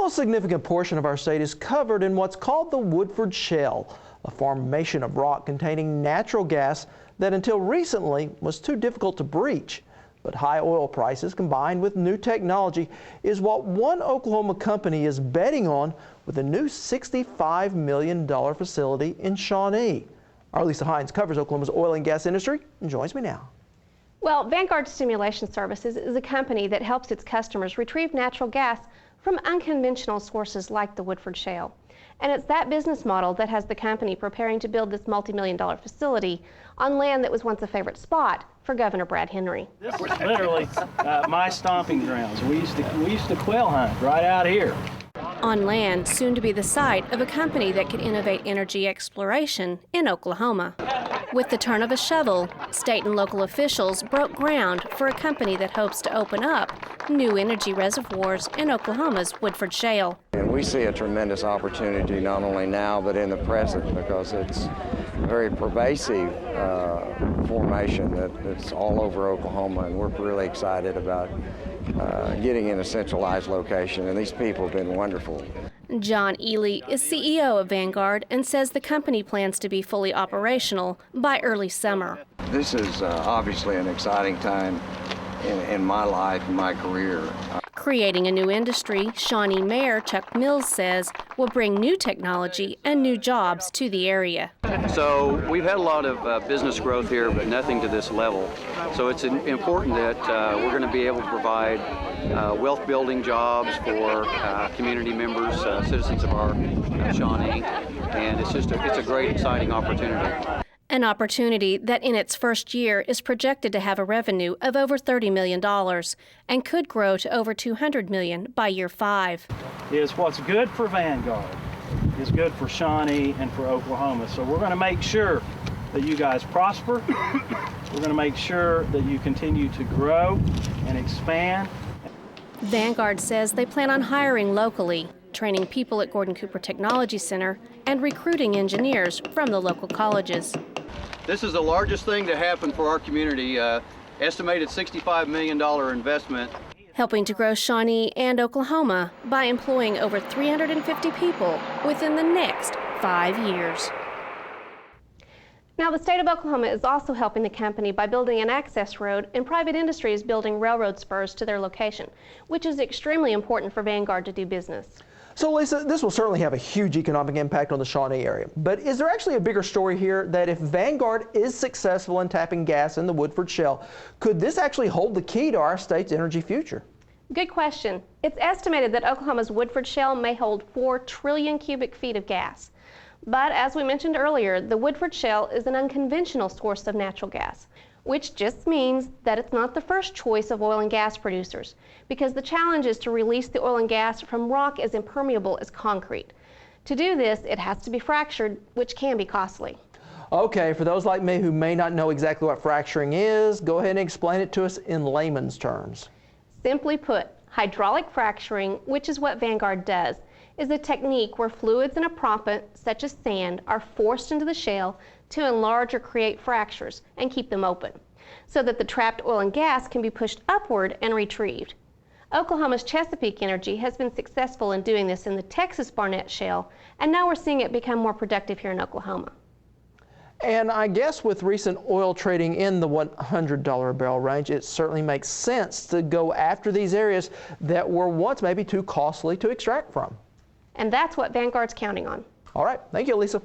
A significant portion of our state is covered in what's called the Woodford Shale, a formation of rock containing natural gas that until recently was too difficult to breach. But high oil prices combined with new technology is what one Oklahoma company is betting on with a new $65 million facility in Shawnee. Our Lisa Hines covers Oklahoma's oil and gas industry and joins me now. Well, Vanguard Stimulation Services is a company that helps its customers retrieve natural gas from unconventional sources like the Woodford Shale. And it's that business model that has the company preparing to build this multi-million-dollar facility on land that was once a favorite spot for Governor Brad Henry. This is literally my stomping grounds. We used to quail hunt right out here. On land soon to be the site of a company that could innovate energy exploration in Oklahoma. With the turn of a shovel, state and local officials broke ground for a company that hopes to open up new energy reservoirs in Oklahoma's Woodford Shale. And we see a tremendous opportunity not only now but in the present, because it's a very pervasive formation that's all over Oklahoma, and we're really excited about getting in a centralized location, and these people have been wonderful. John Ely is CEO of Vanguard and says the company plans to be fully operational by early summer. This is obviously an exciting time in my life, in my career. Creating a new industry, Shawnee Mayor Chuck Mills says will bring new technology and new jobs to the area. So we've had a lot of business growth here, but nothing to this level. So it's important that we're going to be able to provide wealth building jobs for community members, citizens of our Shawnee, and it's a great, exciting opportunity. An opportunity that in its first year is projected to have a revenue of over $30 million and could grow to over $200 million by year 5. Is what's good for Vanguard is good for Shawnee and for Oklahoma. So we're going to make sure that you guys prosper. We're going to make sure that you continue to grow and expand. Vanguard says they plan on hiring locally, training people at Gordon Cooper Technology Center, and recruiting engineers from the local colleges. This is the largest thing to happen for our community, estimated $65 million investment. Helping to grow Shawnee and Oklahoma by employing over 350 people within the next 5 years. Now, the state of Oklahoma is also helping the company by building an access road, and private industry is building railroad spurs to their location, which is extremely important for Vanguard to do business. So Lisa, this will certainly have a huge economic impact on the Shawnee area. But is there actually a bigger story here that if Vanguard is successful in tapping gas in the Woodford Shale, could this actually hold the key to our state's energy future? Good question. It's estimated that Oklahoma's Woodford Shale may hold 4 trillion cubic feet of gas. But as we mentioned earlier, the Woodford Shale is an unconventional source of natural gas, which just means that it's not the first choice of oil and gas producers, because the challenge is to release the oil and gas from rock as impermeable as concrete. To do this, it has to be fractured, which can be costly. Okay, for those like me who may not know exactly what fracturing is, go ahead and explain it to us in layman's terms. Simply put, hydraulic fracturing, which is what Vanguard does, is a technique where fluids in a proppant, such as sand, are forced into the shale to enlarge or create fractures and keep them open, so that the trapped oil and gas can be pushed upward and retrieved. Oklahoma's Chesapeake Energy has been successful in doing this in the Texas Barnett Shale, and now we're seeing it become more productive here in Oklahoma. And I guess with recent oil trading in the $100 a barrel range, it certainly makes sense to go after these areas that were once maybe too costly to extract from. And that's what Vanguard's counting on. All right, thank you, Lisa.